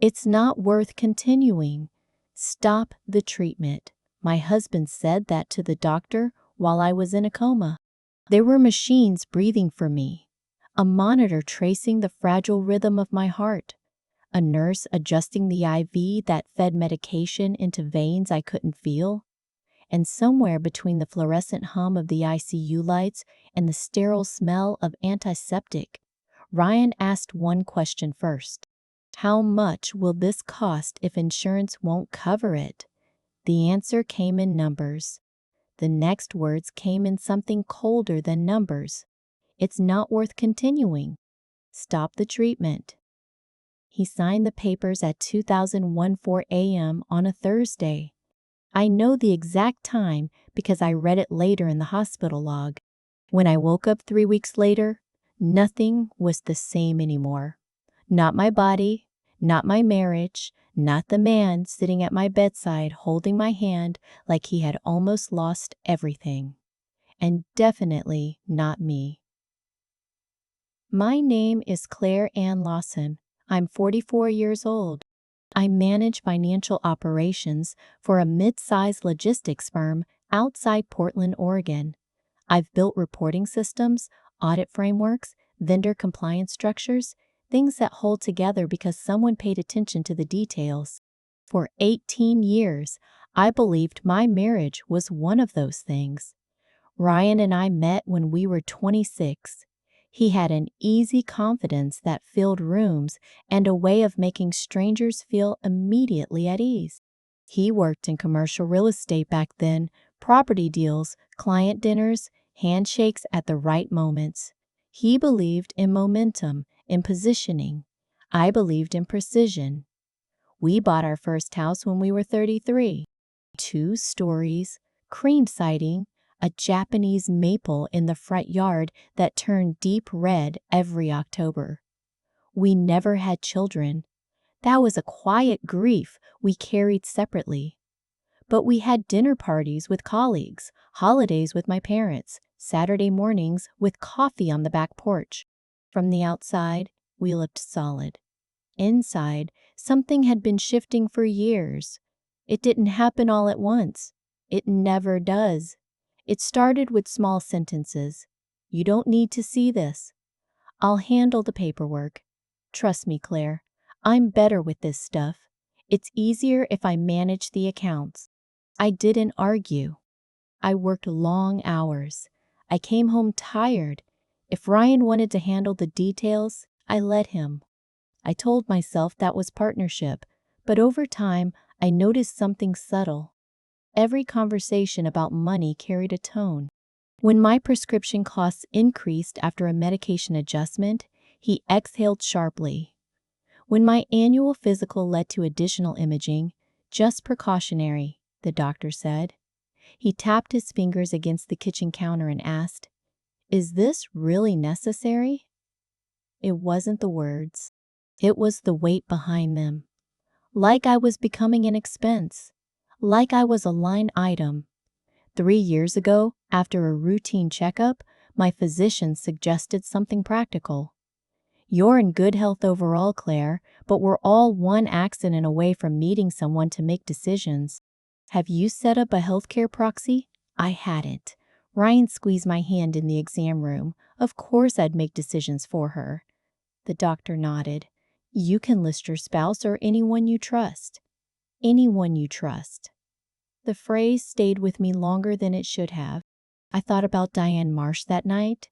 It's not worth continuing. Stop the treatment. My husband said that to the doctor while I was in a coma. There were machines breathing for me, a monitor tracing the fragile rhythm of my heart, a nurse adjusting the IV that fed medication into veins I couldn't feel. And somewhere between the fluorescent hum of the ICU lights and the sterile smell of antiseptic, Ryan asked one question first. How much will this cost if insurance won't cover it? The answer came in numbers. The next words came in something colder than numbers. It's not worth continuing. Stop the treatment. He signed the papers at 2014 a.m. on a Thursday. I know the exact time because I read it later in the hospital log. When I woke up 3 weeks later, nothing was the same anymore. Not my body, not my marriage, not the man sitting at my bedside holding my hand like he had almost lost everything. And definitely not me. My name is Claire Lawson. I'm 44 years old. I manage financial operations for a mid-sized logistics firm outside Portland, Oregon. I've built reporting systems, audit frameworks, vendor compliance structures, things that hold together because someone paid attention to the details. For 18 years, I believed my marriage was one of those things. Ryan and I met when we were 26. He had an easy confidence that filled rooms and a way of making strangers feel immediately at ease. He worked in commercial real estate back then, property deals, client dinners, handshakes at the right moments. He believed in momentum, in positioning. I believed in precision. We bought our first house when we were 33. 2 stories, cream siding, a Japanese maple in the front yard that turned deep red every October. We never had children. That was a quiet grief we carried separately. But we had dinner parties with colleagues, holidays with my parents, Saturday mornings with coffee on the back porch. From the outside, we looked solid. Inside, something had been shifting for years. It didn't happen all at once. It never does. It started with small sentences. You don't need to see this. I'll handle the paperwork. Trust me, Claire. I'm better with this stuff. It's easier if I manage the accounts. I didn't argue. I worked long hours. I came home tired. If Ryan wanted to handle the details, I let him. I told myself that was partnership, but over time, I noticed something subtle. Every conversation about money carried a tone. When my prescription costs increased after a medication adjustment, he exhaled sharply. When my annual physical led to additional imaging, just precautionary, the doctor said. He tapped his fingers against the kitchen counter and asked, "Is this really necessary?" It wasn't the words. It was the weight behind them. Like I was becoming an expense. Like I was a line item. 3 years ago, after a routine checkup, my physician suggested something practical. You're in good health overall, Claire, but we're all one accident away from meeting someone to make decisions. Have you set up a healthcare proxy? I hadn't. Ryan squeezed my hand in the exam room. Of course I'd make decisions for her. The doctor nodded. You can list your spouse or anyone you trust. Anyone you trust. The phrase stayed with me longer than it should have. I thought about Diane Marsh that night.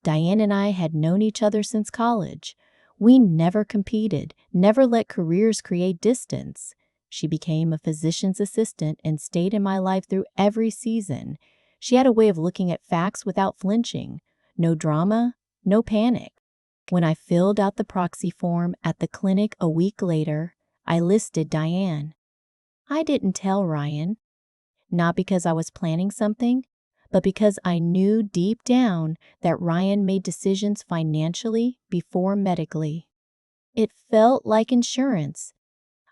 Diane and I had known each other since college. We never competed, never let careers create distance. She became a physician's assistant and stayed in my life through every season. She had a way of looking at facts without flinching. No drama, no panic. When I filled out the proxy form at the clinic a week later, I listed Diane. I didn't tell Ryan. Not because I was planning something, but because I knew deep down that Ryan made decisions financially before medically. It felt like insurance.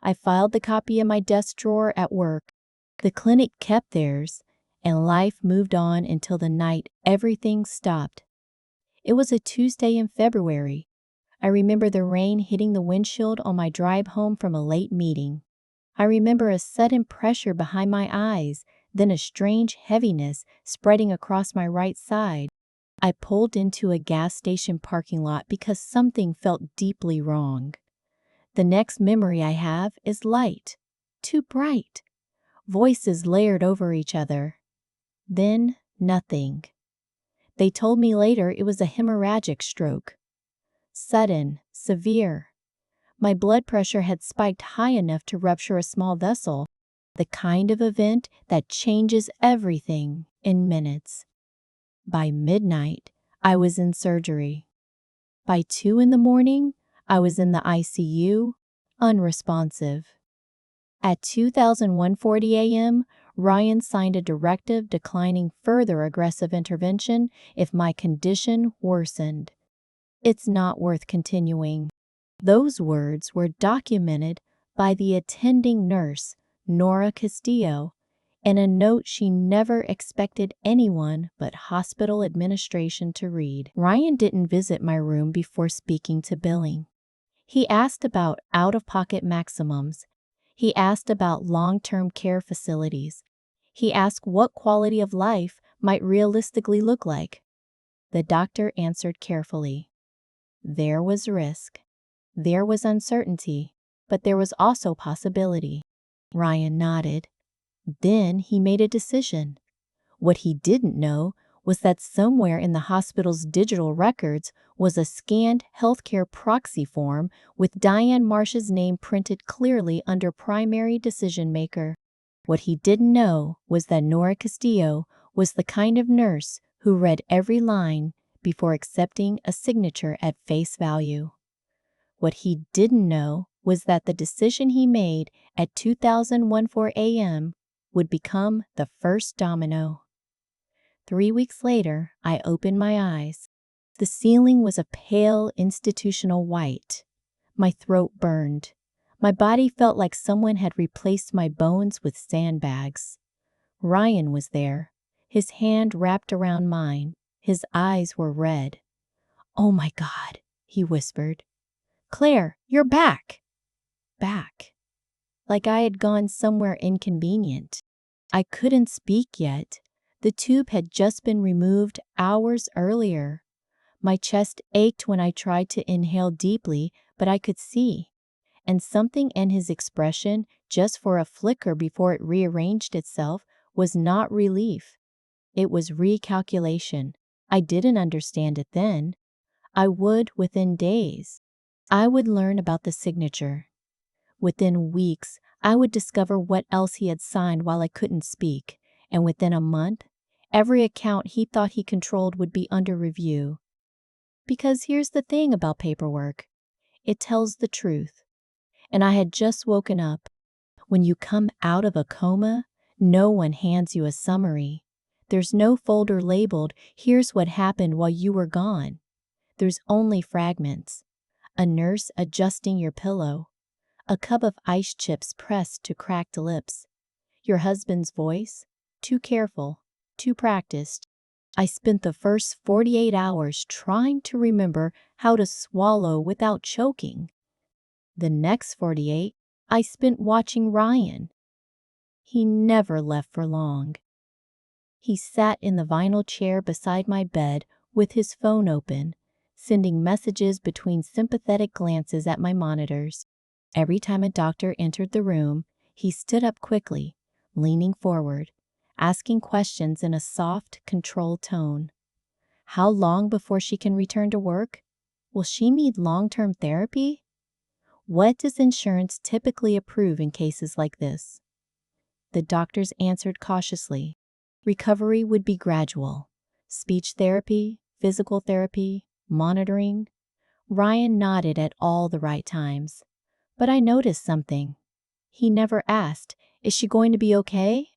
I filed the copy in my desk drawer at work. The clinic kept theirs, and life moved on until the night everything stopped. It was a Tuesday in February. I remember the rain hitting the windshield on my drive home from a late meeting. I remember a sudden pressure behind my eyes, then a strange heaviness spreading across my right side. I pulled into a gas station parking lot because something felt deeply wrong. The next memory I have is light, too bright, voices layered over each other. Then nothing. They told me later it was a hemorrhagic stroke. Sudden, severe. My blood pressure had spiked high enough to rupture a small vessel, the kind of event that changes everything in minutes. By midnight, I was in surgery. By 2 in the morning, I was in the ICU, unresponsive. At 2140 a.m., Ryan signed a directive declining further aggressive intervention if my condition worsened. It's not worth continuing. Those words were documented by the attending nurse, Nora Castillo, in a note she never expected anyone but hospital administration to read. Ryan didn't visit my room before speaking to billing. He asked about out-of-pocket maximums. He asked about long-term care facilities. He asked what quality of life might realistically look like. The doctor answered carefully. There was risk. There was uncertainty, but there was also possibility. Ryan nodded. Then he made a decision. What he didn't know was that somewhere in the hospital's digital records was a scanned healthcare proxy form with Diane Marsh's name printed clearly under primary decision maker. What he didn't know was that Nora Castillo was the kind of nurse who read every line before accepting a signature at face value. What he didn't know was that the decision he made at 2014 a.m. would become the first domino. 3 weeks later, I opened my eyes. The ceiling was a pale institutional white. My throat burned. My body felt like someone had replaced my bones with sandbags. Ryan was there, his hand wrapped around mine. His eyes were red. "Oh my God," he whispered. "Claire, you're back." Back. Like I had gone somewhere inconvenient. I couldn't speak yet. The tube had just been removed hours earlier. My chest ached when I tried to inhale deeply, but I could see. And something in his expression, just for a flicker before it rearranged itself, was not relief. It was recalculation. I didn't understand it then. I would within days. I would learn about the signature. Within weeks, I would discover what else he had signed while I couldn't speak. And within a month, every account he thought he controlled would be under review. Because here's the thing about paperwork. It tells the truth. And I had just woken up. When you come out of a coma, no one hands you a summary. There's no folder labeled, "Here's what happened while you were gone." There's only fragments. A nurse adjusting your pillow. A cup of ice chips pressed to cracked lips. Your husband's voice, too careful, too practiced. I spent the first 48 hours trying to remember how to swallow without choking. The next 48, I spent watching Ryan. He never left for long. He sat in the vinyl chair beside my bed with his phone open, sending messages between sympathetic glances at my monitors. Every time a doctor entered the room, he stood up quickly, leaning forward, asking questions in a soft, controlled tone. How long before she can return to work? Will she need long-term therapy? What does insurance typically approve in cases like this? The doctors answered cautiously. Recovery would be gradual. Speech therapy, physical therapy, monitoring. Ryan nodded at all the right times. But I noticed something. He never asked, "Is she going to be okay?"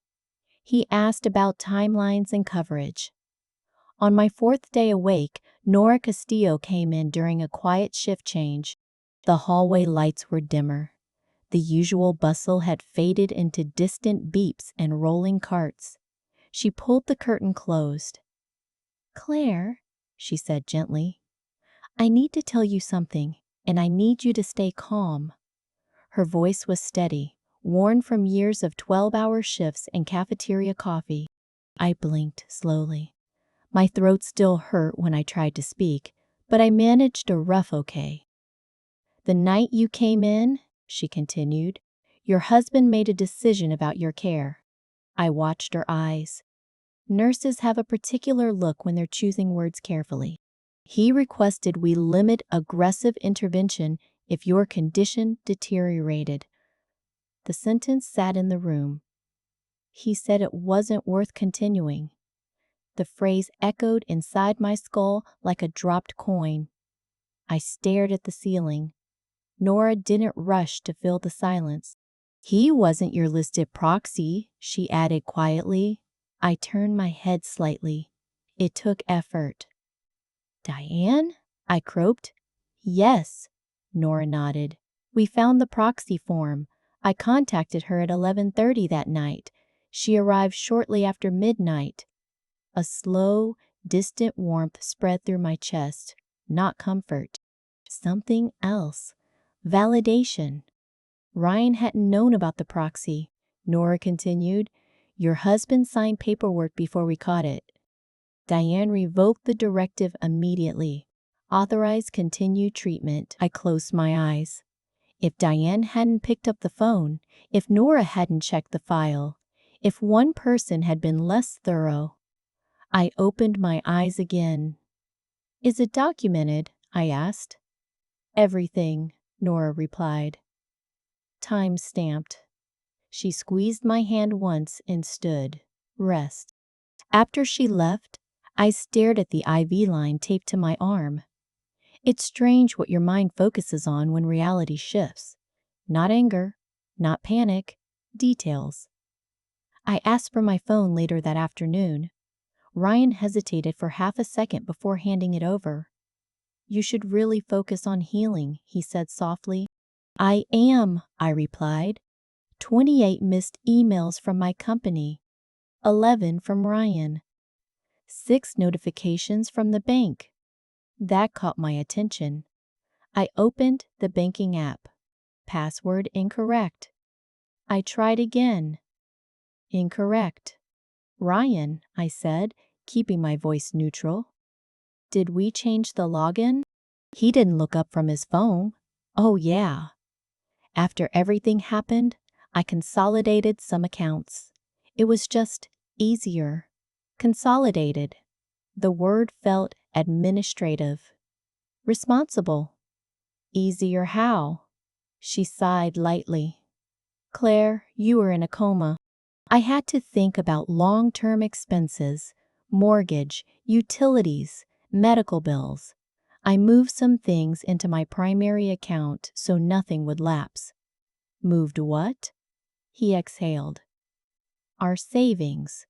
He asked about timelines and coverage. On my 4th day awake, Nora Castillo came in during a quiet shift change. The hallway lights were dimmer. The usual bustle had faded into distant beeps and rolling carts. She pulled the curtain closed. "Claire," she said gently, "I need to tell you something. and I need you to stay calm." Her voice was steady, worn from years of 12-hour shifts and cafeteria coffee. I blinked slowly. My throat still hurt when I tried to speak, but I managed a rough okay. "The night you came in," she continued, "your husband made a decision about your care." I watched her eyes. Nurses have a particular look when they're choosing words carefully. "He requested we limit aggressive intervention if your condition deteriorated." The sentence sat in the room. He said it wasn't worth continuing. The phrase echoed inside my skull like a dropped coin. I stared at the ceiling. Nora didn't rush to fill the silence. "He wasn't your listed proxy," she added quietly. I turned my head slightly. It took effort. "Diane?" I croaked. "Yes," Nora nodded. "We found the proxy form. I contacted her at 11:30 that night. She arrived shortly after midnight." A slow, distant warmth spread through my chest. Not comfort. Something else. Validation. "Ryan hadn't known about the proxy," Nora continued. "Your husband signed paperwork before we caught it." Diane revoked the directive immediately. "Authorized continued treatment." I closed my eyes. If Diane hadn't picked up the phone, if Nora hadn't checked the file, if one person had been less thorough. I opened my eyes again. "Is it documented?" I asked. "Everything," Nora replied. "Time stamped." She squeezed my hand once and stood. "Rest." After she left, I stared at the IV line taped to my arm. It's strange what your mind focuses on when reality shifts. Not anger, not panic, details. I asked for my phone later that afternoon. Ryan hesitated for half a second before handing it over. "You should really focus on healing," he said softly. "I am," I replied. 28 missed emails from my company. 11 from Ryan. 6 notifications from the bank. That caught my attention. I opened the banking app. Password incorrect. I tried again. Incorrect. "Ryan," I said, keeping my voice neutral. "Did we change the login?" He didn't look up from his phone. "Oh, yeah." After everything happened, I consolidated some accounts. It was just easier. Consolidated. The word felt administrative. Responsible. "Easier how?" She sighed lightly. "Claire, you were in a coma. I had to think about long-term expenses, mortgage, utilities, medical bills. I moved some things into my primary account so nothing would lapse." "Moved what?" He exhaled. "Our savings."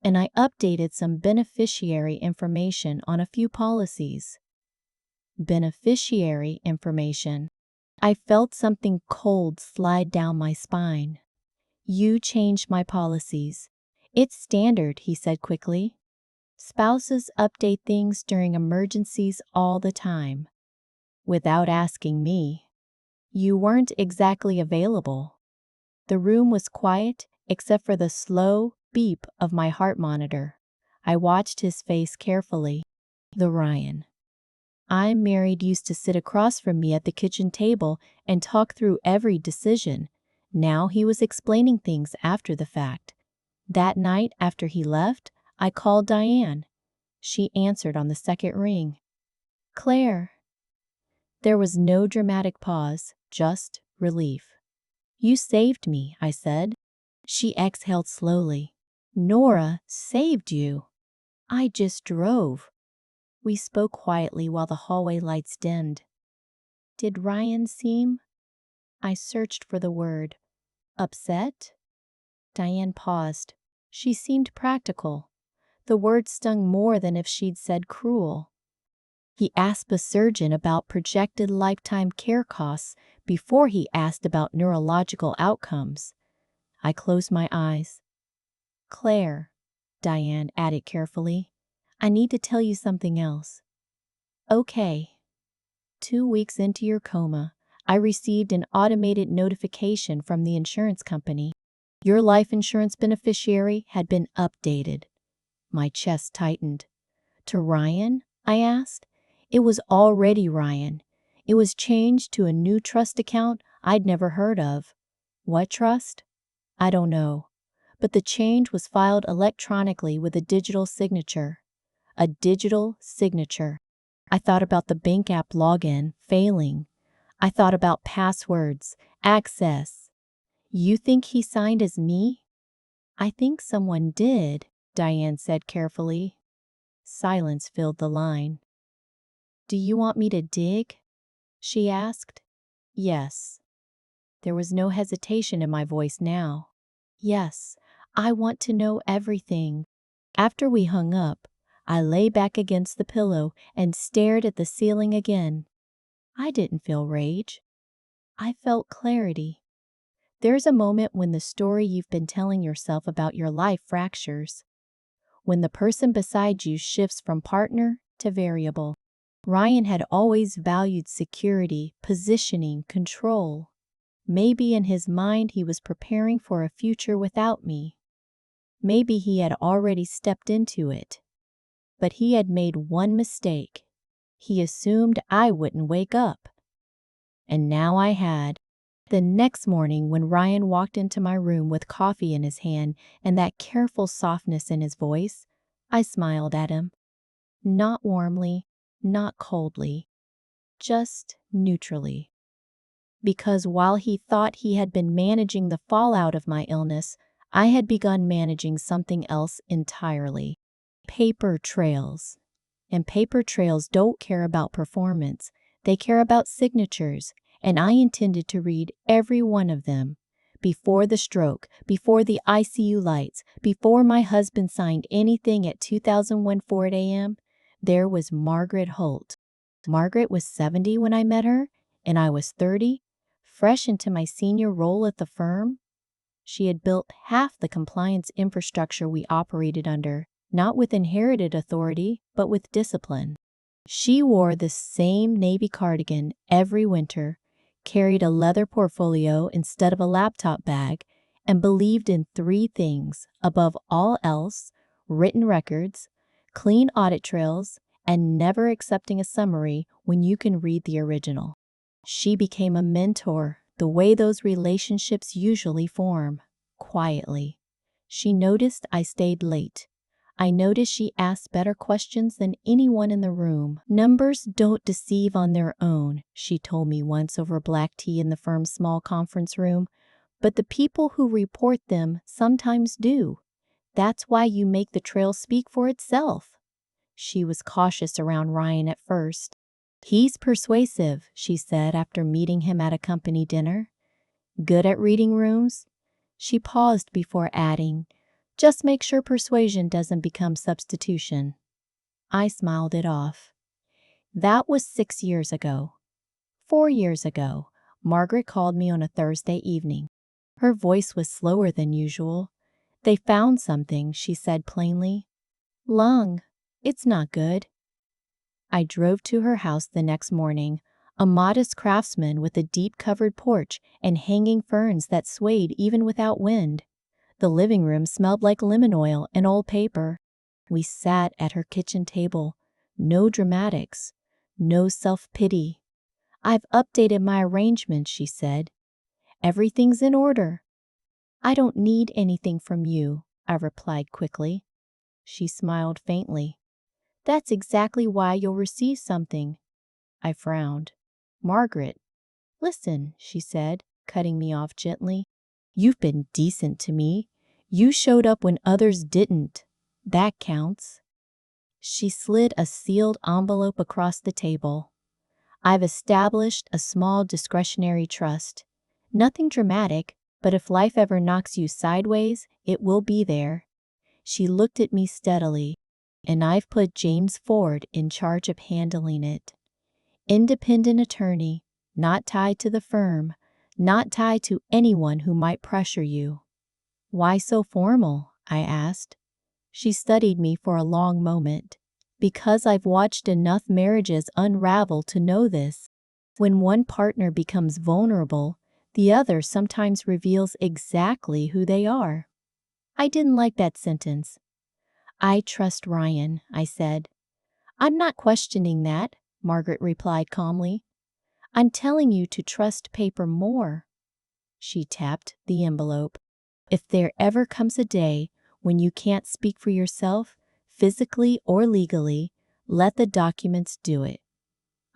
And I updated some beneficiary information on a few policies. Beneficiary information. I felt something cold slide down my spine. "You changed my policies." "It's standard," he said quickly. "Spouses update things during emergencies all the time." "Without asking me." "You weren't exactly available." The room was quiet except for the slow beep of my heart monitor. I watched his face carefully. The Ryan I married used to sit across from me at the kitchen table and talk through every decision. Now he was explaining things after the fact. That night after he left, I called Diane. She answered on the second ring. "Claire." There was no dramatic pause, just relief. "You saved me," I said. She exhaled slowly. "Nora saved you." "I just drove." We spoke quietly while the hallway lights dimmed. "Did Ryan seem—" I searched for the word. "Upset?" Diane paused. She seemed practical. The word stung more than if she'd said cruel. "He asked a surgeon about projected lifetime care costs before he asked about neurological outcomes." I closed my eyes. "Claire," Diane added carefully, "I need to tell you something else." "Okay." 2 weeks into your coma, I received an automated notification from the insurance company. Your life insurance beneficiary had been updated. My chest tightened. To Ryan? I asked. It was already Ryan. It was changed to a new trust account I'd never heard of. What trust? I don't know. But the change was filed electronically with a digital signature. A digital signature. I thought about the bank app login failing. I thought about passwords, access. You think he signed as me? I think someone did, Diane said carefully. Silence filled the line. Do you want me to dig? She asked. Yes. There was no hesitation in my voice now. Yes, I want to know everything. After we hung up, I lay back against the pillow and stared at the ceiling again. I didn't feel rage. I felt clarity. There's a moment when the story you've been telling yourself about your life fractures. When the person beside you shifts from partner to variable. Ryan had always valued security, positioning, control. Maybe in his mind he was preparing for a future without me. Maybe he had already stepped into it. But he had made one mistake. He assumed I wouldn't wake up. And now I had. The next morning, when Ryan walked into my room with coffee in his hand and that careful softness in his voice, I smiled at him. Not warmly, not coldly, just neutrally. Because while he thought he had been managing the fallout of my illness, I had begun managing something else entirely. Paper trails. And paper trails don't care about performance. They care about signatures, and I intended to read every one of them. Before the stroke, before the ICU lights, before my husband signed anything at 2001 4 a.m., there was Margaret Holt. Margaret was 70 when I met her, and I was 30, fresh into my senior role at the firm. She had built half the compliance infrastructure we operated under, not with inherited authority, but with discipline. She wore the same navy cardigan every winter, carried a leather portfolio instead of a laptop bag, and believed in 3 things above all else: written records, clean audit trails, and never accepting a summary when you can read the original. She became a mentor, the way those relationships usually form, quietly. She noticed I stayed late. I noticed she asked better questions than anyone in the room. Numbers don't deceive on their own, she told me once over black tea in the firm's small conference room, but the people who report them sometimes do. That's why you make the trail speak for itself. She was cautious around Ryan at first. He's persuasive, she said after meeting him at a company dinner. Good at reading rooms? She paused before adding, just make sure persuasion doesn't become substitution. I smiled it off. That was 6 years ago. 4 years ago, Margaret called me on a Thursday evening. Her voice was slower than usual. They found something, she said plainly. Lung. It's not good. I drove to her house the next morning, a modest craftsman with a deep-covered porch and hanging ferns that swayed even without wind. The living room smelled like lemon oil and old paper. We sat at her kitchen table. No dramatics, no self-pity. I've updated my arrangements, she said. Everything's in order. I don't need anything from you, I replied quickly. She smiled faintly. That's exactly why you'll receive something. I frowned. Margaret. Listen, she said, cutting me off gently. You've been decent to me. You showed up when others didn't. That counts. She slid a sealed envelope across the table. I've established a small discretionary trust. Nothing dramatic, but if life ever knocks you sideways, it will be there. She looked at me steadily, and I've put James Ford in charge of handling it. Independent attorney, not tied to the firm, not tied to anyone who might pressure you. Why so formal? I asked. She studied me for a long moment. Because I've watched enough marriages unravel to know this. When one partner becomes vulnerable, the other sometimes reveals exactly who they are. I didn't like that sentence. I trust Ryan, I said. I'm not questioning that, Margaret replied calmly. I'm telling you to trust paper more. She tapped the envelope. If there ever comes a day when you can't speak for yourself, physically or legally, let the documents do it.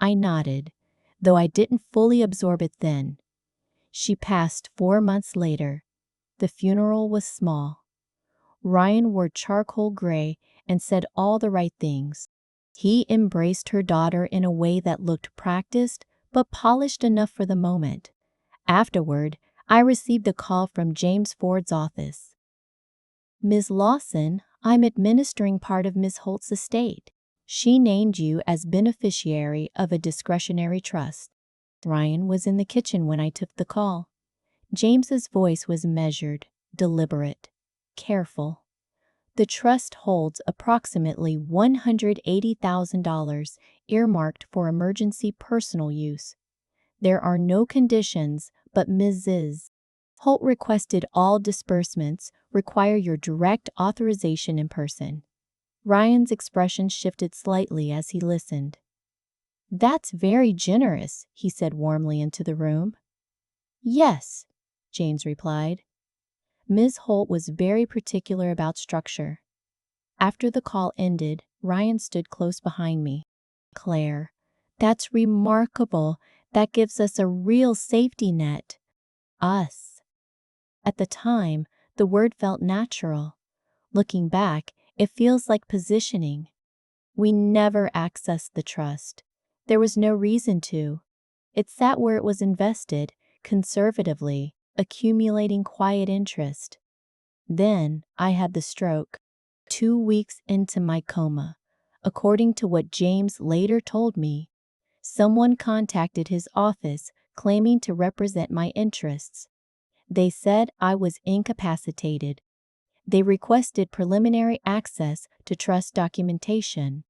I nodded, though I didn't fully absorb it then. She passed 4 months later. The funeral was small. Ryan wore charcoal gray and said all the right things. He embraced her daughter in a way that looked practiced but polished enough for the moment. Afterward, I received a call from James Ford's office. Ms. Lawson, I'm administering part of Ms. Holt's estate. She named you as beneficiary of a discretionary trust. Ryan was in the kitchen when I took the call. James's voice was measured, deliberate, careful. The trust holds approximately $180,000 earmarked for emergency personal use. There are no conditions, but Mrs. Holt requested all disbursements require your direct authorization in person. Ryan's expression shifted slightly as he listened. That's very generous, he said warmly into the room. Yes, James replied. Ms. Holt was very particular about structure. After the call ended, Ryan stood close behind me. Claire, that's remarkable. That gives us a real safety net. Us. At the time, the word felt natural. Looking back, it feels like positioning. We never accessed the trust. There was no reason to. It sat where it was invested, conservatively, accumulating quiet interest. Then I had the stroke. 2 weeks into my coma, according to what James later told me, someone contacted his office claiming to represent my interests. They said I was incapacitated. They requested preliminary access to trust documentation.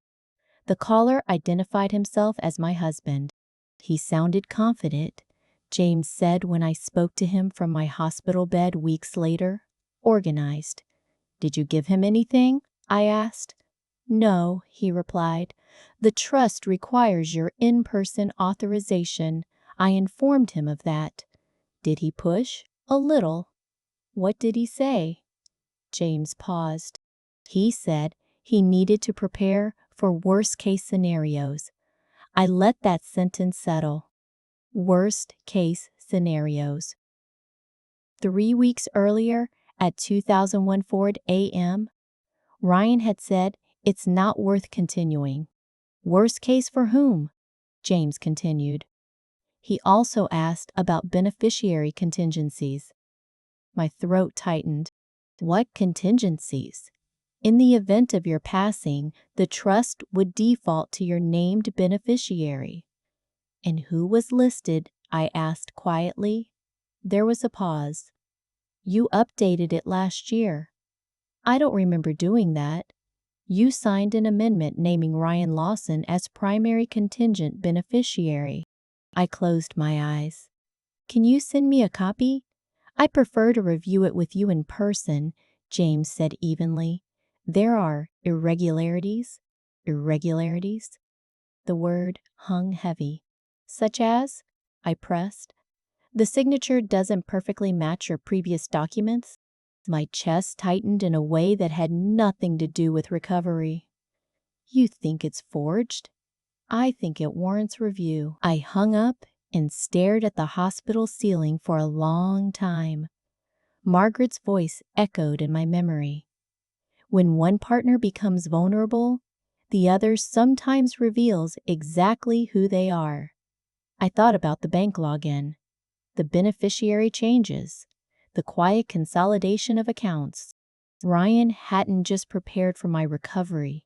The caller identified himself as my husband. He sounded confident, James said when I spoke to him from my hospital bed weeks later. Organized. Did you give him anything? I asked. No, he replied. The trust requires your in-person authorization. I informed him of that. Did he push? A little. What did he say? James paused. He said he needed to prepare for worst-case scenarios. I let that sentence settle. Worst-case scenarios. 3 weeks earlier, at 2001 Ford AM, Ryan had said it's not worth continuing. Worst case for whom? James continued. He also asked about beneficiary contingencies. My throat tightened. What contingencies? In the event of your passing, the trust would default to your named beneficiary. And who was listed? I asked quietly. There was a pause. You updated it last year. I don't remember doing that. You signed an amendment naming Ryan Lawson as primary contingent beneficiary. I closed my eyes. Can you send me a copy? I prefer to review it with you in person, James said evenly. There are irregularities. Irregularities? The word hung heavy. Such as? I pressed. The signature doesn't perfectly match your previous documents. My chest tightened in a way that had nothing to do with recovery. You think it's forged? I think it warrants review. I hung up and stared at the hospital ceiling for a long time. Margaret's voice echoed in my memory. When one partner becomes vulnerable, the other sometimes reveals exactly who they are. I thought about the bank login, the beneficiary changes, the quiet consolidation of accounts. Ryan hadn't just prepared for my recovery.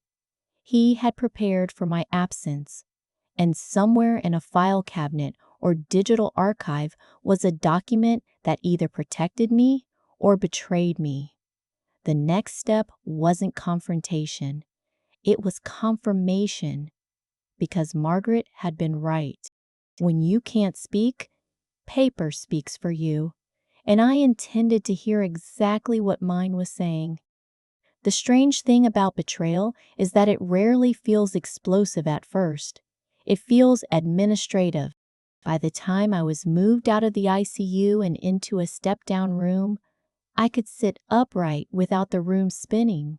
He had prepared for my absence. And somewhere in a file cabinet or digital archive was a document that either protected me or betrayed me. The next step wasn't confrontation. It was confirmation, because Margaret had been right. When you can't speak, paper speaks for you. And I intended to hear exactly what mine was saying. The strange thing about betrayal is that it rarely feels explosive at first. It feels administrative. By the time I was moved out of the ICU and into a step-down room, I could sit upright without the room spinning.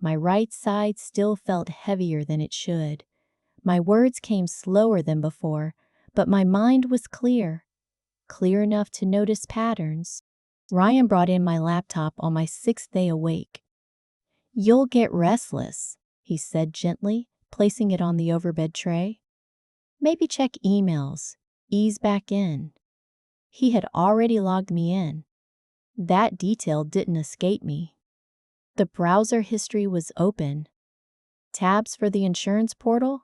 My right side still felt heavier than it should. My words came slower than before, but my mind was clear enough to notice patterns. Ryan brought in my laptop on my 6th day awake. "You'll get restless," he said gently, placing it on the overbed tray. "Maybe check emails. Ease back in." He had already logged me in. That detail didn't escape me. The browser history was open. Tabs for the insurance portal,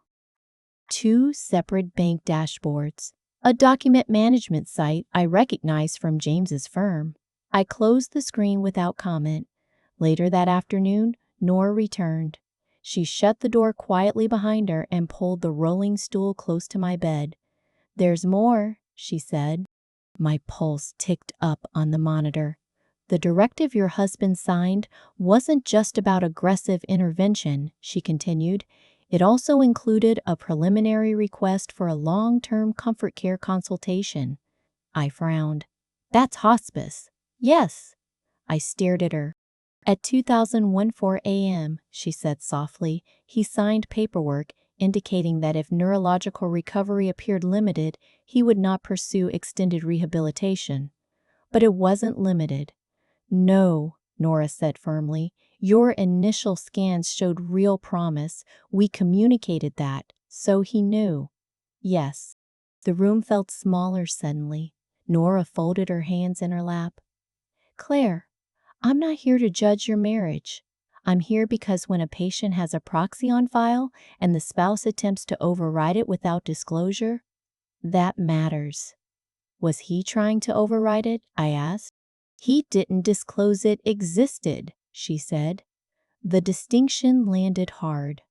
2 separate bank dashboards, a document management site I recognized from James's firm. I closed the screen without comment. Later that afternoon, Nora returned. She shut the door quietly behind her and pulled the rolling stool close to my bed. "There's more," she said. My pulse ticked up on the monitor. "The directive your husband signed wasn't just about aggressive intervention," she continued. "It also included a preliminary request for a long-term comfort care consultation." I frowned. "That's hospice." "Yes." I stared at her. "At 2014 a.m., she said softly, "he signed paperwork indicating that if neurological recovery appeared limited, he would not pursue extended rehabilitation." But it wasn't limited. "No," Nora said firmly. "Your initial scans showed real promise. We communicated that, so he knew." "Yes." The room felt smaller suddenly. Nora folded her hands in her lap. "Claire, I'm not here to judge your marriage. I'm here because when a patient has a proxy on file and the spouse attempts to override it without disclosure, that matters." "Was he trying to override it?" I asked. "He didn't disclose it existed," she said. The distinction landed hard.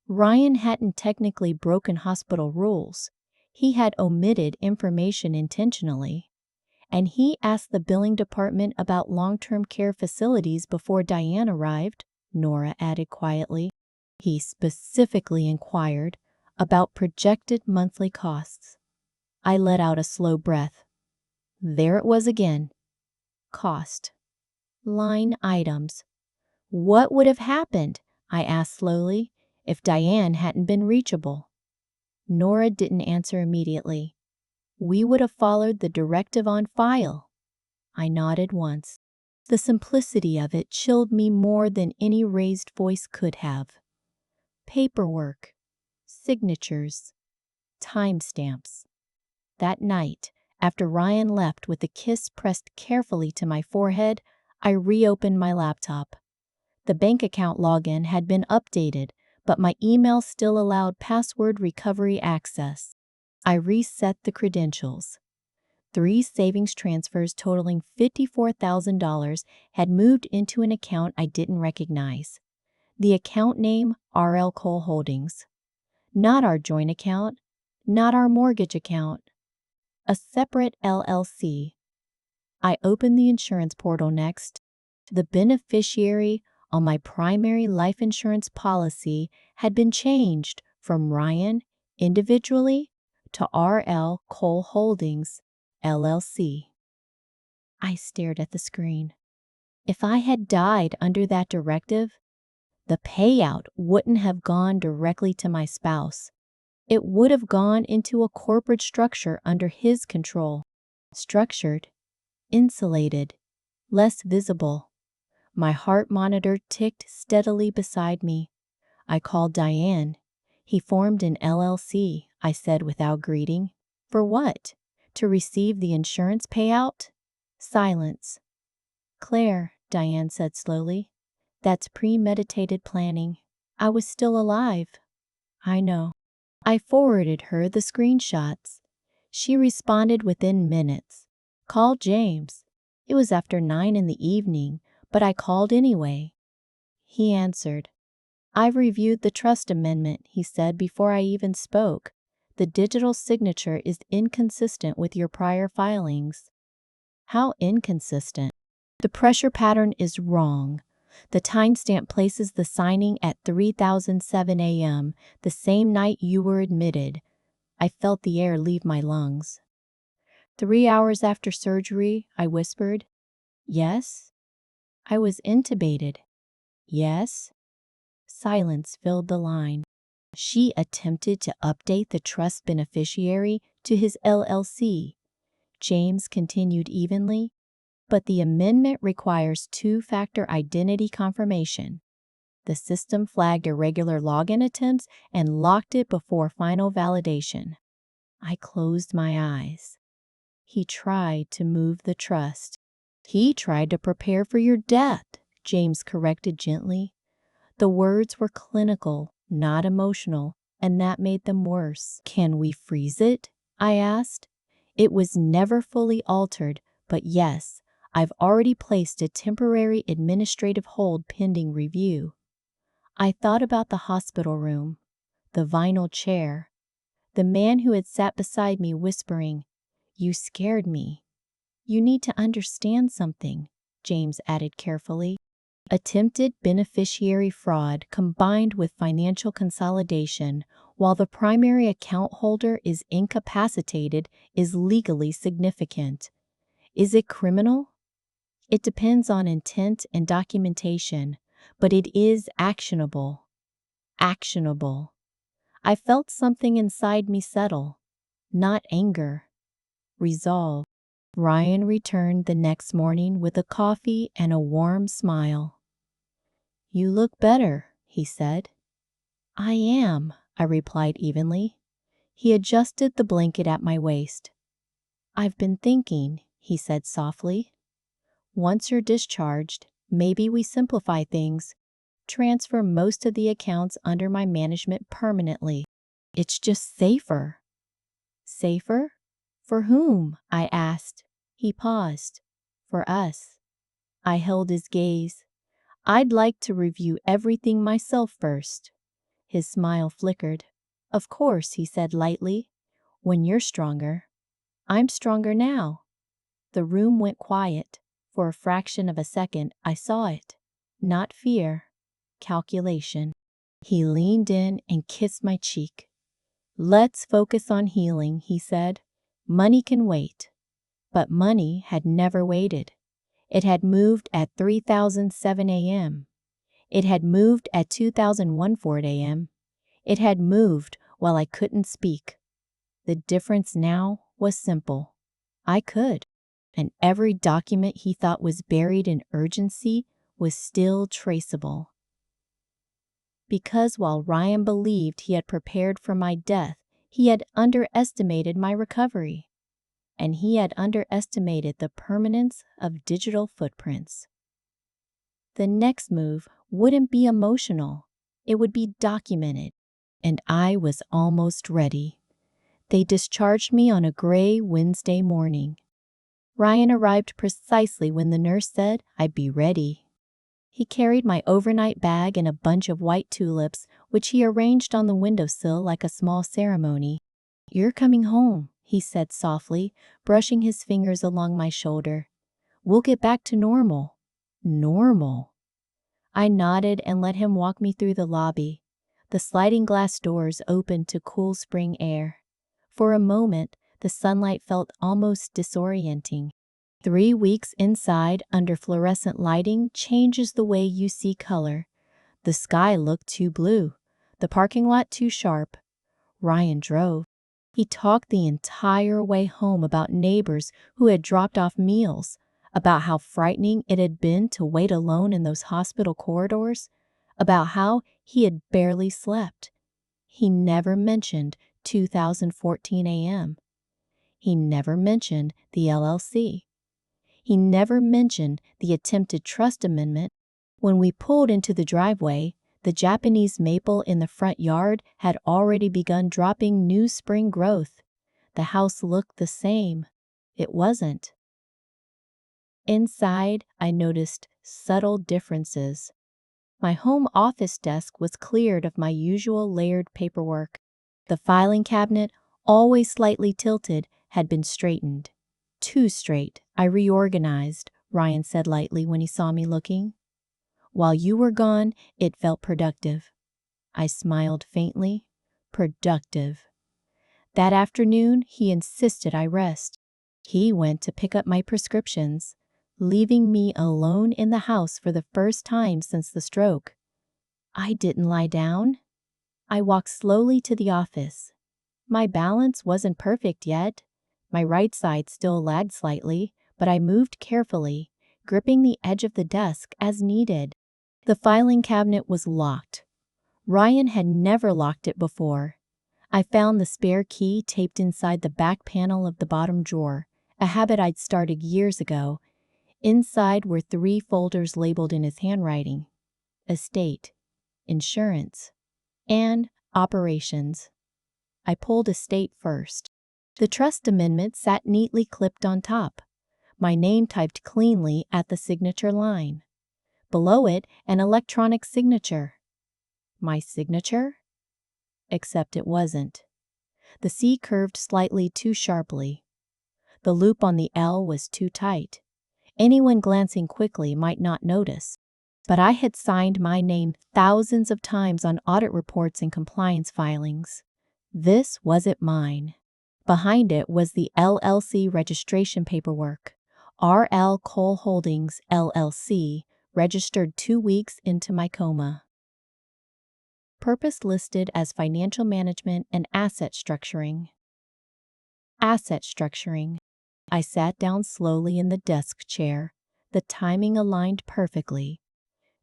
Ryan hadn't technically broken hospital rules. He had omitted information intentionally. And he asked the billing department about long-term care facilities before Diane arrived, Nora added quietly. He specifically inquired about projected monthly costs. I let out a slow breath. There it was again. Cost. Line items. What would have happened, I asked slowly, if Diane hadn't been reachable? Nora didn't answer immediately. "We would have followed the directive on file." I nodded once. The simplicity of it chilled me more than any raised voice could have. Paperwork, signatures, timestamps. That night, after Ryan left with a kiss pressed carefully to my forehead, I reopened my laptop. The bank account login had been updated, but my email still allowed password recovery access. I reset the credentials. 3 savings transfers totaling $54,000 had moved into an account I didn't recognize. The account name, RL Cole Holdings. Not our joint account, not our mortgage account. A separate LLC. I opened the insurance portal next. The beneficiary on my primary life insurance policy had been changed from Ryan individually to RL Cole Holdings, LLC. I stared at the screen. If I had died under that directive, the payout wouldn't have gone directly to my spouse. It would have gone into a corporate structure under his control. Structured, insulated, less visible. My heart monitor ticked steadily beside me. I called Diane. "He formed an LLC," I said without greeting. "For what? To receive the insurance payout?" Silence. "Claire," Diane said slowly, "that's premeditated planning. I was still alive." "I know." I forwarded her the screenshots. She responded within minutes. "Call James." It was after 9 in the evening, but I called anyway. He answered. "I've reviewed the trust amendment," he said before I even spoke. The digital signature is inconsistent with your prior filings. How inconsistent? The pressure pattern is wrong. The timestamp places the signing at 3007 a.m., the same night you were admitted. I felt the air leave my lungs. 3 hours after surgery, I whispered. Yes? I was intubated. Yes? Silence filled the line. She attempted to update the trust beneficiary to his LLC. James continued evenly. But the amendment requires two-factor identity confirmation. The system flagged irregular login attempts and locked it before final validation. I closed my eyes. He tried to move the trust. He tried to prepare for your death, James corrected gently. The words were clinical, not emotional, and that made them worse. Can we freeze it? I asked. It was never fully altered, but yes, I've already placed a temporary administrative hold pending review. I thought about the hospital room, the vinyl chair, the man who had sat beside me whispering, "You scared me." You need to understand something, James added carefully. Attempted beneficiary fraud combined with financial consolidation while the primary account holder is incapacitated is legally significant. Is it criminal? It depends on intent and documentation, but it is actionable. Actionable. I felt something inside me settle. Not anger. Resolve. Ryan returned the next morning with a coffee and a warm smile. You look better, he said. I am, I replied evenly. He adjusted the blanket at my waist. I've been thinking, he said softly. Once you're discharged, maybe we simplify things. Transfer most of the accounts under my management permanently. It's just safer. Safer? For whom? I asked. He paused. For us. I held his gaze. I'd like to review everything myself first. His smile flickered. Of course, he said lightly. When you're stronger. I'm stronger now. The room went quiet. For a fraction of a second, I saw it. Not fear. Calculation. He leaned in and kissed my cheek. Let's focus on healing, he said. Money can wait. But money had never waited. It had moved at 3007 a.m. It had moved at 2014 a.m. It had moved while I couldn't speak. The difference now was simple. I could. And every document he thought was buried in urgency was still traceable. Because while Ryan believed he had prepared for my death, he had underestimated my recovery. And he had underestimated the permanence of digital footprints. The next move wouldn't be emotional. It would be documented. And I was almost ready. They discharged me on a gray Wednesday morning. Ryan arrived precisely when the nurse said I'd be ready. He carried my overnight bag and a bunch of white tulips, which he arranged on the windowsill like a small ceremony. You're coming home, he said softly, brushing his fingers along my shoulder. We'll get back to normal. Normal. I nodded and let him walk me through the lobby. The sliding glass doors opened to cool spring air. For a moment, the sunlight felt almost disorienting. 3 weeks inside under fluorescent lighting changes the way you see color. The sky looked too blue, the parking lot too sharp. Ryan drove. He talked the entire way home about neighbors who had dropped off meals, about how frightening it had been to wait alone in those hospital corridors, about how he had barely slept. He never mentioned 2014 a.m. He never mentioned the LLC. He never mentioned the attempted trust amendment. When we pulled into the driveway, the Japanese maple in the front yard had already begun dropping new spring growth. The house looked the same. It wasn't. Inside, I noticed subtle differences. My home office desk was cleared of my usual layered paperwork. The filing cabinet, always slightly tilted, had been straightened. Too straight. I reorganized, Ryan said lightly when he saw me looking. While you were gone, it felt productive. I smiled faintly. Productive. That afternoon, he insisted I rest. He went to pick up my prescriptions, leaving me alone in the house for the first time since the stroke. I didn't lie down. I walked slowly to the office. My balance wasn't perfect yet. My right side still lagged slightly, but I moved carefully, gripping the edge of the desk as needed. The filing cabinet was locked. Ryan had never locked it before. I found the spare key taped inside the back panel of the bottom drawer, a habit I'd started years ago. Inside were 3 folders labeled in his handwriting: estate, insurance, and operations. I pulled estate first. The trust amendment sat neatly clipped on top, my name typed cleanly at the signature line. Below it, an electronic signature. My signature? Except it wasn't. The C curved slightly too sharply. The loop on the L was too tight. Anyone glancing quickly might not notice. But I had signed my name thousands of times on audit reports and compliance filings. This wasn't mine. Behind it was the LLC registration paperwork. RL Cole Holdings, LLC, registered 2 weeks into my coma. Purpose listed as financial management and asset structuring. Asset structuring. I sat down slowly in the desk chair. The timing aligned perfectly.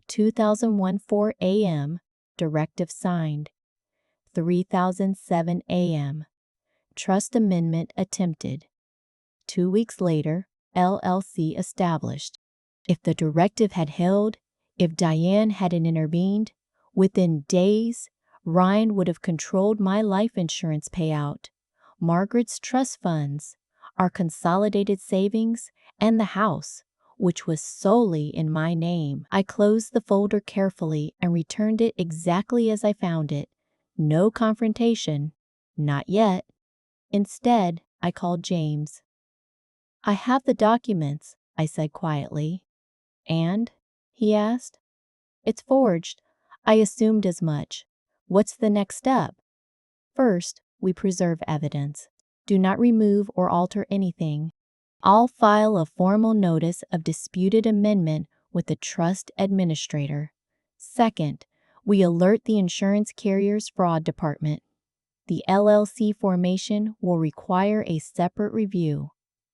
2001 4 a.m. Directive signed. 3007 a.m. Trust amendment attempted. 2 weeks later, LLC established. If the directive had held, if Diane hadn't intervened, within days, Ryan would have controlled my life insurance payout, Margaret's trust funds, our consolidated savings, and the house, which was solely in my name. I closed the folder carefully and returned it exactly as I found it. No confrontation. Not yet. Instead, I called James. I have the documents, I said quietly. And? He asked. It's forged. I assumed as much. What's the next step? First, we preserve evidence. Do not remove or alter anything. I'll file a formal notice of disputed amendment with the trust administrator. Second, we alert the insurance carrier's fraud department. The LLC formation will require a separate review.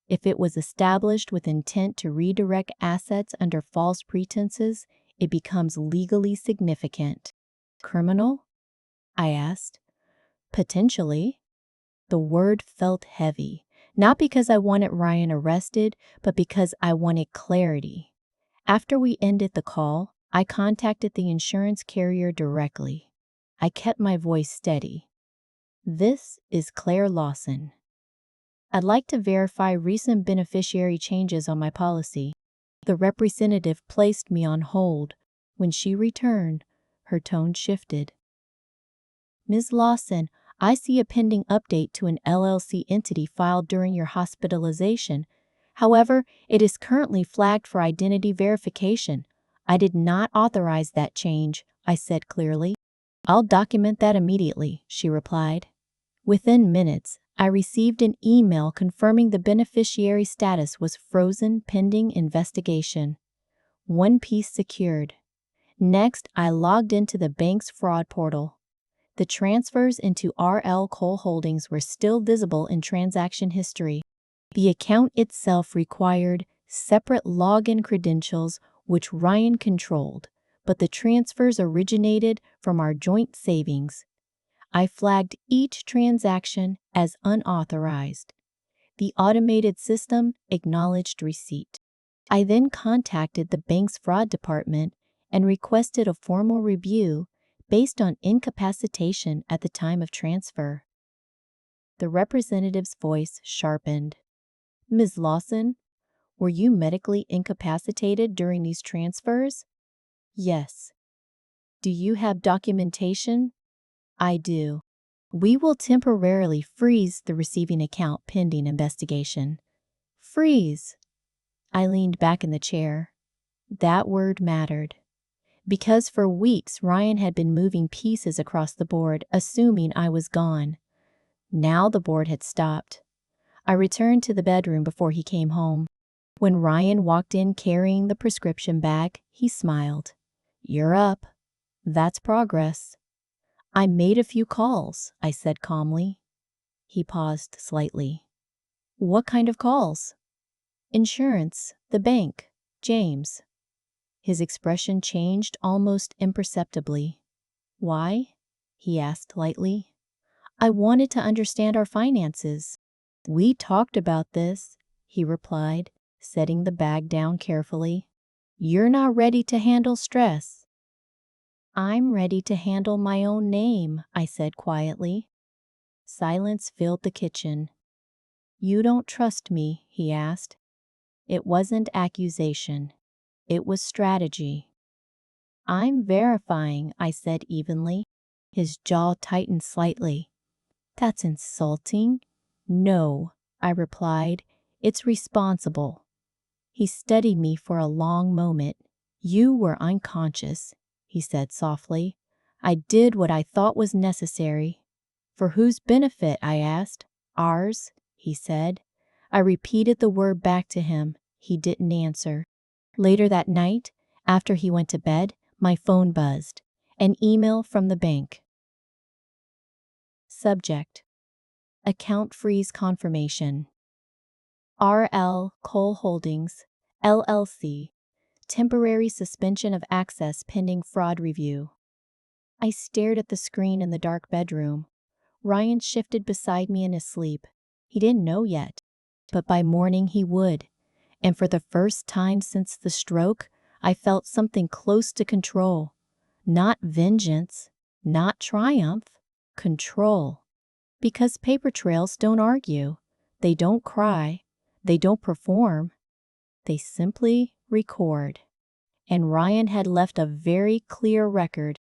If it was established with intent to redirect assets under false pretenses, it becomes legally significant. Criminal? I asked. Potentially. The word felt heavy, not because I wanted Ryan arrested, but because I wanted clarity. After we ended the call, I contacted the insurance carrier directly. I kept my voice steady. This is Claire Lawson. I'd like to verify recent beneficiary changes on my policy. The representative placed me on hold. When she returned, her tone shifted. Ms. Lawson, I see a pending update to an LLC entity filed during your hospitalization. However, it is currently flagged for identity verification. I did not authorize that change, I said clearly. I'll document that immediately, she replied. Within minutes, I received an email confirming the beneficiary status was frozen pending investigation. One piece secured. Next, I logged into the bank's fraud portal. The transfers into RL Cole Holdings were still visible in transaction history. The account itself required separate login credentials which Ryan controlled, but the transfers originated from our joint savings. I flagged each transaction as unauthorized. The automated system acknowledged receipt. I then contacted the bank's fraud department and requested a formal review based on incapacitation at the time of transfer. The representative's voice sharpened. Ms. Lawson, were you medically incapacitated during these transfers? Yes. Do you have documentation? I do. We will temporarily freeze the receiving account pending investigation. Freeze. I leaned back in the chair. That word mattered. Because for weeks Ryan had been moving pieces across the board, assuming I was gone. Now the board had stopped. I returned to the bedroom before he came home. When Ryan walked in carrying the prescription bag, he smiled. "You're up. That's progress." "I made a few calls," I said calmly. He paused slightly. "What kind of calls?" "Insurance, the bank, James." His expression changed almost imperceptibly. "Why?" he asked lightly. "I wanted to understand our finances." "We talked about this," he replied, setting the bag down carefully. "You're not ready to handle stress." "I'm ready to handle my own name," I said quietly. Silence filled the kitchen. "You don't trust me?" he asked. It wasn't accusation. It was strategy. "I'm verifying," I said evenly. His jaw tightened slightly. "That's insulting." "No," I replied. "It's responsible." He studied me for a long moment. "You were unconscious," he said softly. "I did what I thought was necessary." "For whose benefit?" I asked. "Ours," he said. I repeated the word back to him. He didn't answer. Later that night, after he went to bed, my phone buzzed. An email from the bank. Subject: Account freeze confirmation. R.L. Cole Holdings, LLC. Temporary suspension of access pending fraud review. I stared at the screen in the dark bedroom. Ryan shifted beside me in his sleep. He didn't know yet, but by morning he would. And for the first time since the stroke, I felt something close to control. Not vengeance, not triumph, control. Because paper trails don't argue. They don't cry. They don't perform. They simply record. And Ryan had left a very clear record.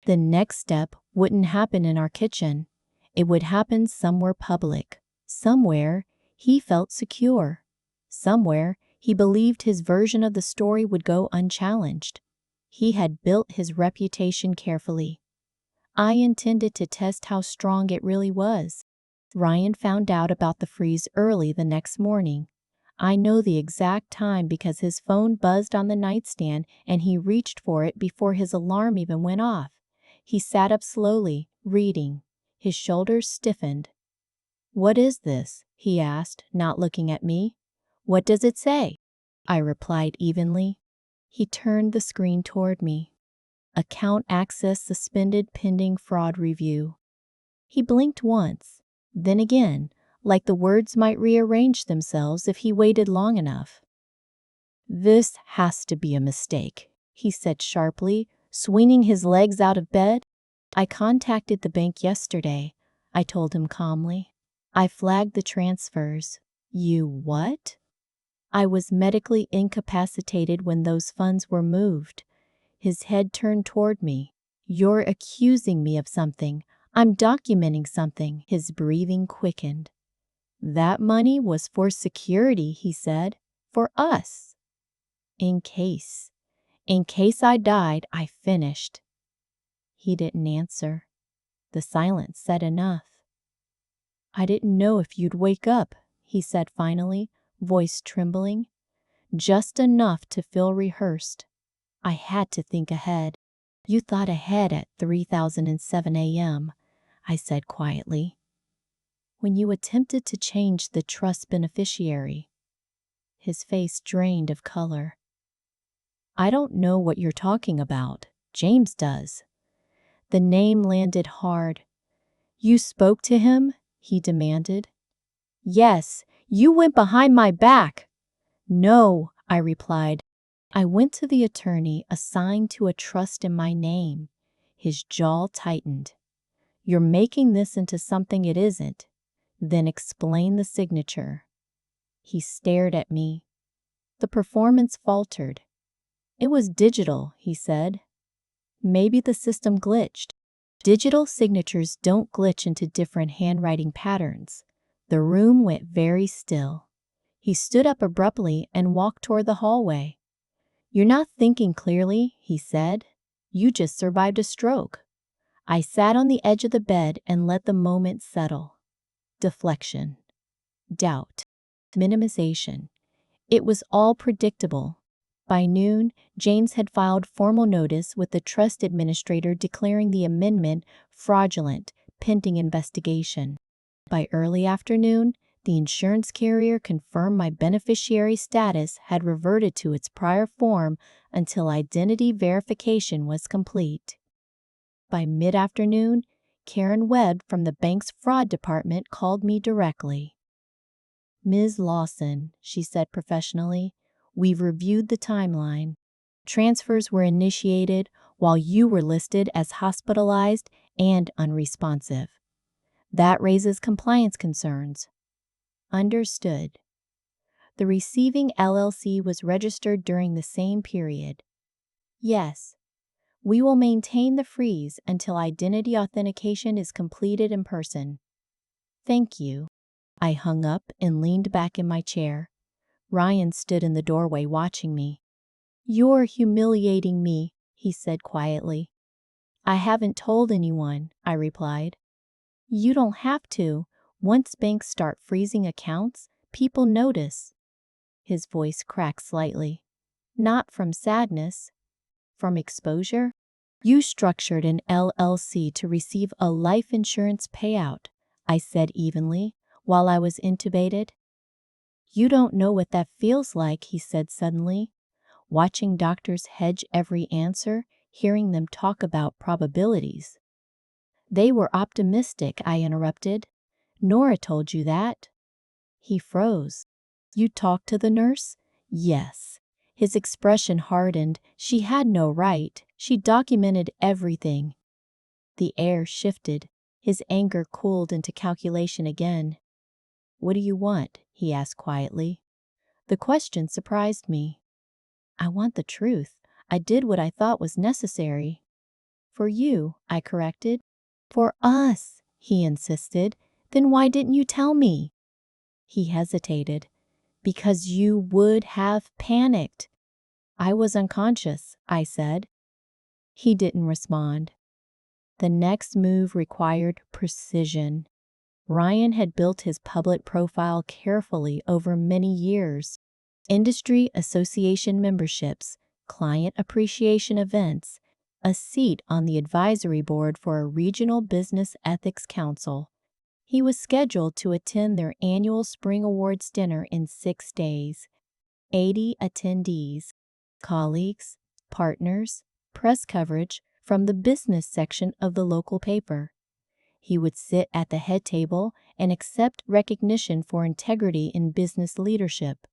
The next step wouldn't happen in our kitchen. It would happen somewhere public. Somewhere he felt secure. Somewhere he believed his version of the story would go unchallenged. He had built his reputation carefully. I intended to test how strong it really was. Ryan found out about the freeze early the next morning. I know the exact time because his phone buzzed on the nightstand and he reached for it before his alarm even went off. He sat up slowly, reading. His shoulders stiffened. "What is this?" he asked, not looking at me. "What does it say?" I replied evenly. He turned the screen toward me. "Account access suspended pending fraud review." He blinked once, then again, like the words might rearrange themselves if he waited long enough. "This has to be a mistake," he said sharply, swinging his legs out of bed. "I contacted the bank yesterday," I told him calmly. "I flagged the transfers." "You what?" "I was medically incapacitated when those funds were moved." His head turned toward me. "You're accusing me of something. I'm documenting something." His breathing quickened. "That money was for security," he said. "For us. In case. In case I died, I finished." He didn't answer. The silence said enough. "I didn't know if you'd wake up," he said finally, voice trembling. Just enough to feel rehearsed. I had to think ahead. "You thought ahead at 3007 a.m., I said quietly. "When you attempted to change the trust beneficiary." His face drained of color. "I don't know what you're talking about. James does." The name landed hard. "You spoke to him?" he demanded. "Yes, you went behind my back." "No," I replied. "I went to the attorney assigned to a trust in my name." His jaw tightened. "You're making this into something it isn't. Then explain the signature." He stared at me. The performance faltered. "It was digital," he said. "Maybe the system glitched." Digital signatures don't glitch into different handwriting patterns. The room went very still. He stood up abruptly and walked toward the hallway. "You're not thinking clearly," he said. "You just survived a stroke." I sat on the edge of the bed and let the moment settle. Deflection. Doubt. Minimization. It was all predictable. By noon, James had filed formal notice with the trust administrator declaring the amendment fraudulent, pending investigation. By early afternoon, the insurance carrier confirmed my beneficiary status had reverted to its prior form until identity verification was complete. By mid-afternoon, Karen Webb from the bank's fraud department called me directly. "Ms. Lawson," she said professionally, "we've reviewed the timeline. Transfers were initiated while you were listed as hospitalized and unresponsive. That raises compliance concerns." Understood. The receiving LLC was registered during the same period. Yes. We will maintain the freeze until identity authentication is completed in person. Thank you. I hung up and leaned back in my chair. Ryan stood in the doorway watching me. "You're humiliating me," he said quietly. "I haven't told anyone," I replied. "You don't have to. Once banks start freezing accounts, people notice." His voice cracked slightly. "Not from sadness. From exposure? You structured an LLC to receive a life insurance payout," I said evenly, "while I was intubated." "You don't know what that feels like," he said suddenly. "Watching doctors hedge every answer, hearing them talk about probabilities." "They were optimistic," I interrupted. "Nora told you that." He froze. "You talked to the nurse?" "Yes." His expression hardened. "She had no right. She documented everything." The air shifted. His anger cooled into calculation again. "What do you want?" he asked quietly. The question surprised me. "I want the truth. I did what I thought was necessary." "For you," I corrected. "For us," he insisted. "Then why didn't you tell me?" He hesitated. "Because you would have panicked." "I was unconscious," I said. He didn't respond. The next move required precision. Ryan had built his public profile carefully over many years. Industry association memberships, client appreciation events, a seat on the advisory board for a regional business ethics council. He was scheduled to attend their annual Spring Awards dinner in 6 days. 80 attendees, colleagues, partners, press coverage from the business section of the local paper. He would sit at the head table and accept recognition for integrity in business leadership.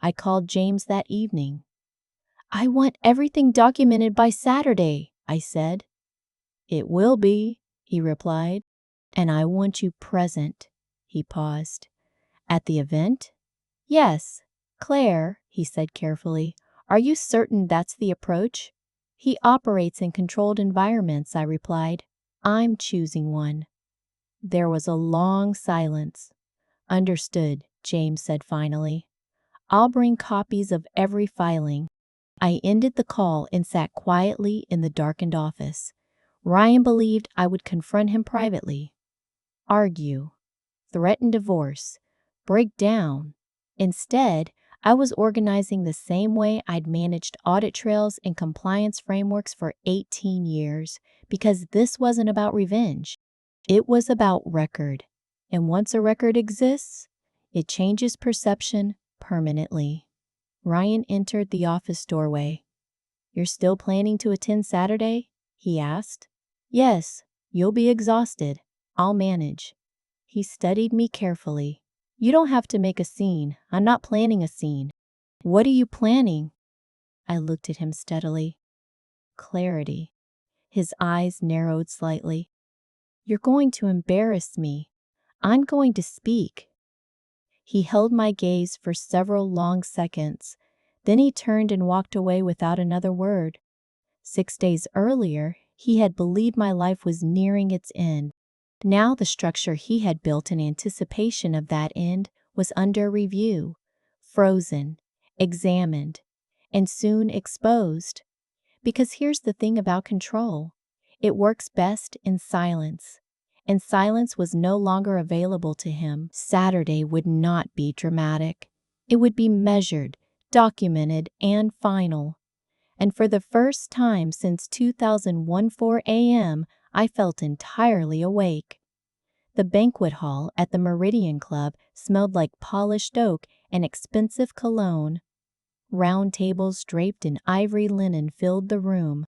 I called James that evening. "I want everything documented by Saturday," I said. "It will be," he replied. "And I want you present." He paused. "At the event?" "Yes." "Claire," he said carefully, "are you certain that's the approach?" "He operates in controlled environments," I replied. "I'm choosing one." There was a long silence. "Understood," James said finally. "I'll bring copies of every filing." I ended the call and sat quietly in the darkened office. Ryan believed I would confront him privately. Argue. Threaten divorce. Break down. Instead, I was organizing the same way I'd managed audit trails and compliance frameworks for 18 years, because this wasn't about revenge. It was about record. And once a record exists, it changes perception permanently. Ryan entered the office doorway. "You're still planning to attend Saturday?" he asked. "Yes, you'll be exhausted. I'll manage." He studied me carefully. "You don't have to make a scene. I'm not planning a scene." "What are you planning?" I looked at him steadily. Clarity. His eyes narrowed slightly. "You're going to embarrass me. I'm going to speak." He held my gaze for several long seconds. Then he turned and walked away without another word. 6 days earlier, He had believed my life was nearing its end. Now the structure he had built in anticipation of that end was under review, frozen, examined, and soon exposed. Because here's the thing about control. It works best in silence. And silence was no longer available to him. Saturday would not be dramatic. It would be measured, documented, and final. And for the first time since 2001 4 a.m., I felt entirely awake. The banquet hall at the Meridian Club smelled like polished oak and expensive cologne. Round tables draped in ivory linen filled the room.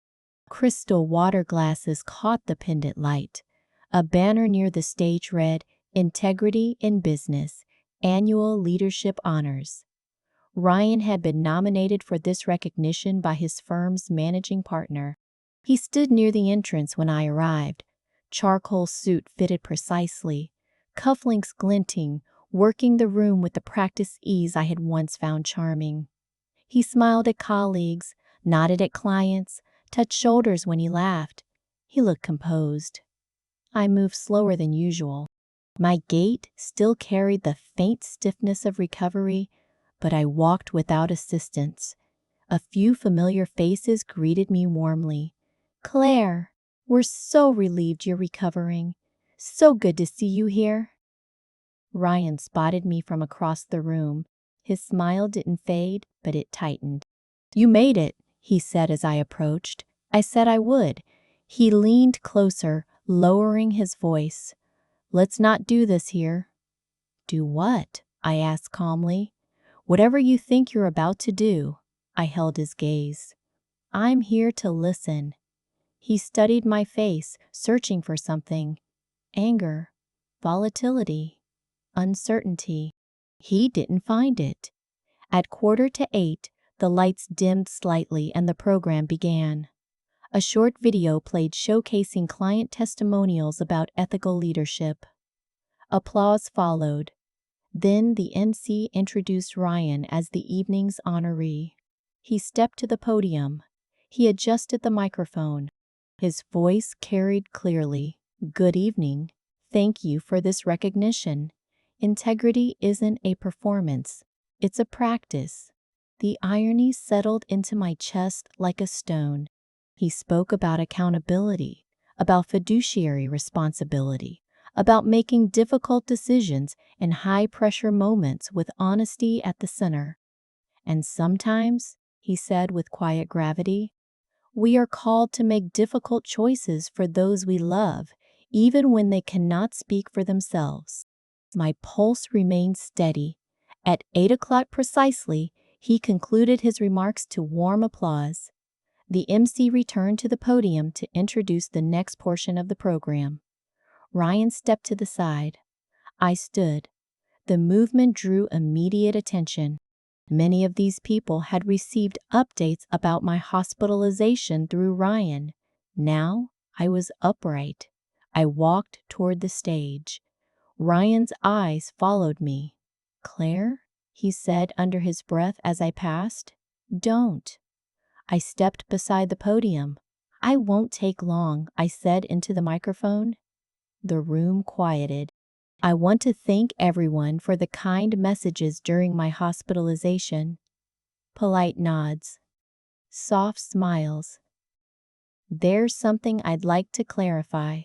Crystal water glasses caught the pendant light. A banner near the stage read, "Integrity in Business, Annual Leadership Honors." Ryan had been nominated for this recognition by his firm's managing partner. He stood near the entrance when I arrived. Charcoal suit fitted precisely, cufflinks glinting, working the room with the practiced ease I had once found charming. He smiled at colleagues, nodded at clients, touched shoulders when he laughed. He looked composed. I moved slower than usual. My gait still carried the faint stiffness of recovery, but I walked without assistance. A few familiar faces greeted me warmly. "Claire, we're so relieved you're recovering. So good to see you here." Ryan spotted me from across the room. His smile didn't fade, but it tightened. "You made it," he said as I approached. I said I would. He leaned closer, lowering his voice. "Let's not do this here." "Do what?" I asked calmly. "Whatever you think you're about to do." I held his gaze. "I'm here to listen." He studied my face, searching for something. Anger, volatility, uncertainty. He didn't find it. At 7:45, the lights dimmed slightly and the program began. A short video played showcasing client testimonials about ethical leadership. Applause followed. Then the MC introduced Ryan as the evening's honoree. He stepped to the podium. He adjusted the microphone. His voice carried clearly. "Good evening. Thank you for this recognition. Integrity isn't a performance. It's a practice." The irony settled into my chest like a stone. He spoke about accountability, about fiduciary responsibility, about making difficult decisions in high-pressure moments with honesty at the center. "And sometimes," he said with quiet gravity, "we are called to make difficult choices for those we love, even when they cannot speak for themselves." My pulse remained steady. At 8 o'clock precisely, he concluded his remarks to warm applause. The MC returned to the podium to introduce the next portion of the program. Ryan stepped to the side. I stood. The movement drew immediate attention. Many of these people had received updates about my hospitalization through Ryan. Now I was upright. I walked toward the stage. Ryan's eyes followed me. "Claire," he said under his breath as I passed. "Don't." I stepped beside the podium. "I won't take long," I said into the microphone. The room quieted. "I want to thank everyone for the kind messages during my hospitalization." Polite nods. Soft smiles. "There's something I'd like to clarify.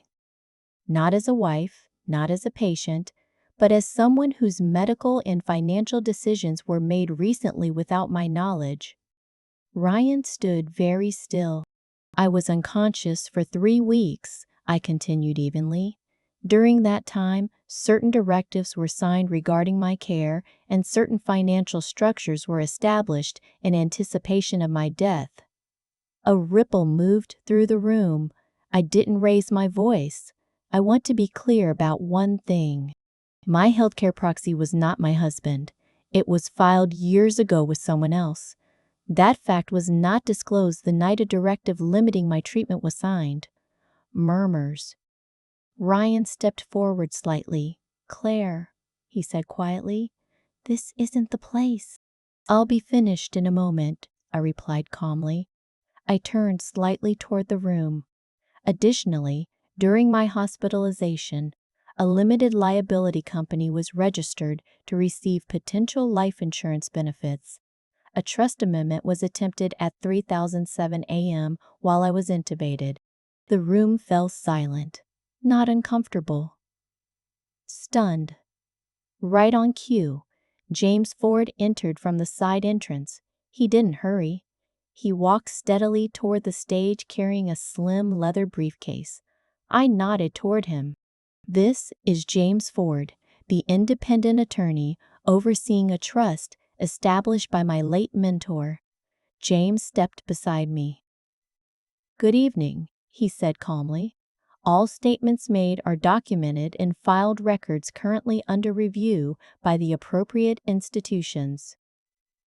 Not as a wife, not as a patient, but as someone whose medical and financial decisions were made recently without my knowledge." Ryan stood very still. "I was unconscious for 3 weeks," I continued evenly. "During that time, certain directives were signed regarding my care, and certain financial structures were established in anticipation of my death." A ripple moved through the room. I didn't raise my voice. "I want to be clear about one thing. My healthcare proxy was not my husband. It was filed years ago with someone else. That fact was not disclosed the night a directive limiting my treatment was signed." Murmurs. Ryan stepped forward slightly. "Claire," he said quietly, "this isn't the place." "I'll be finished in a moment," I replied calmly. I turned slightly toward the room. Additionally, during my hospitalization, a limited liability company was registered to receive potential life insurance benefits. A trust amendment was attempted at 3:07 a.m. while I was intubated. The room fell silent, not uncomfortable, stunned. Right on cue, James Ford entered from the side entrance. He didn't hurry. He walked steadily toward the stage carrying a slim leather briefcase. I nodded toward him. "This is James Ford, the independent attorney overseeing a trust established by my late mentor." James stepped beside me. "Good evening," he said calmly. "All statements made are documented in filed records currently under review by the appropriate institutions."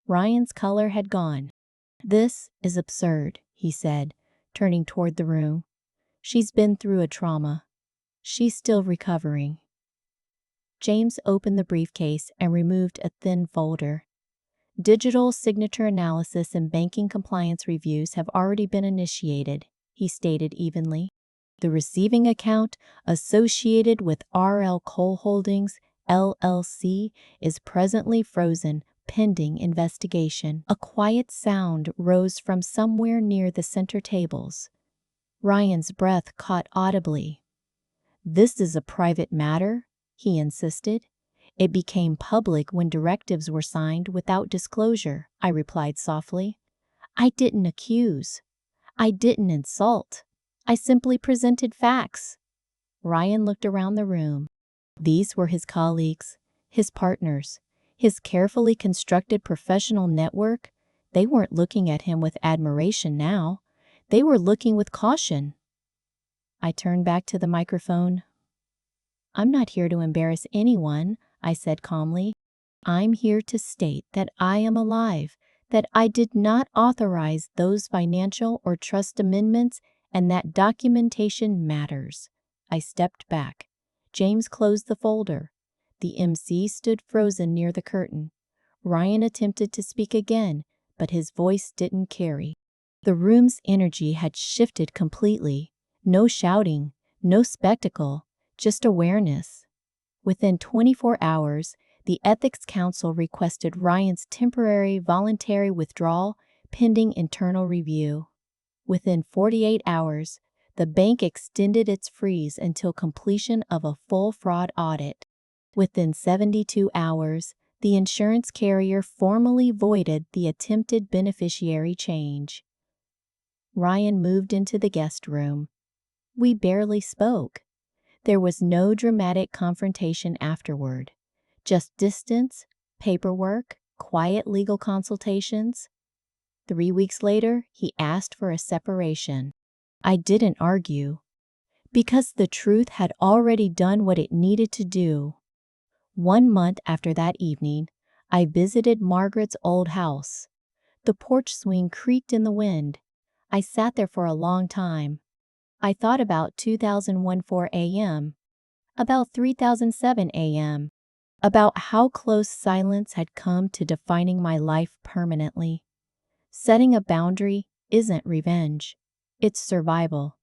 Ryan's color had gone. "This is absurd," he said, turning toward the room. "She's been through a trauma. She's still recovering." James opened the briefcase and removed a thin folder. "Digital signature analysis and banking compliance reviews have already been initiated," he stated evenly. "The receiving account associated with RL Coal Holdings, LLC, is presently frozen pending investigation." A quiet sound rose from somewhere near the center tables. Ryan's breath caught audibly. "This is a private matter," he insisted. "It became public when directives were signed without disclosure," I replied softly. "I didn't accuse. I didn't insult. I simply presented facts." Ryan looked around the room. These were his colleagues, his partners, his carefully constructed professional network. They weren't looking at him with admiration now. They were looking with caution. I turned back to the microphone. "I'm not here to embarrass anyone," I said calmly. "I'm here to state that I am alive, that I did not authorize those financial or trust amendments, and that documentation matters." I stepped back. James closed the folder. The MC stood frozen near the curtain. Ryan attempted to speak again, but his voice didn't carry. The room's energy had shifted completely. No shouting, no spectacle, just awareness. Within 24 hours, the Ethics Council requested Ryan's temporary voluntary withdrawal pending internal review. Within 48 hours, the bank extended its freeze until completion of a full fraud audit. Within 72 hours, the insurance carrier formally voided the attempted beneficiary change. Ryan moved into the guest room. We barely spoke. There was no dramatic confrontation afterward. Just distance, paperwork, quiet legal consultations. 3 weeks later, he asked for a separation. I didn't argue, because the truth had already done what it needed to do. 1 month after that evening, I visited Margaret's old house. The porch swing creaked in the wind. I sat there for a long time. I thought about 2014 a.m., about 3007 a.m., about how close silence had come to defining my life permanently. Setting a boundary isn't revenge. It's survival.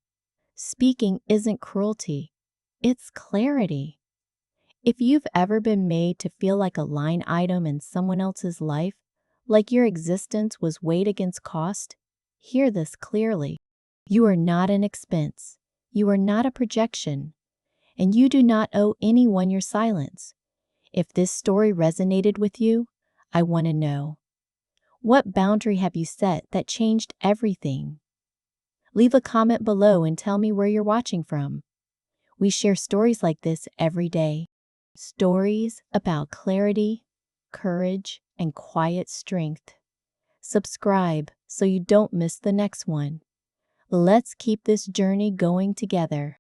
Speaking isn't cruelty. It's clarity. If you've ever been made to feel like a line item in someone else's life, like your existence was weighed against cost, hear this clearly. You are not an expense. You are not a projection. And you do not owe anyone your silence. If this story resonated with you, I want to know. What boundary have you set that changed everything? Leave a comment below and tell me where you're watching from. We share stories like this every day. Stories about clarity, courage, and quiet strength. Subscribe so you don't miss the next one. Let's keep this journey going together.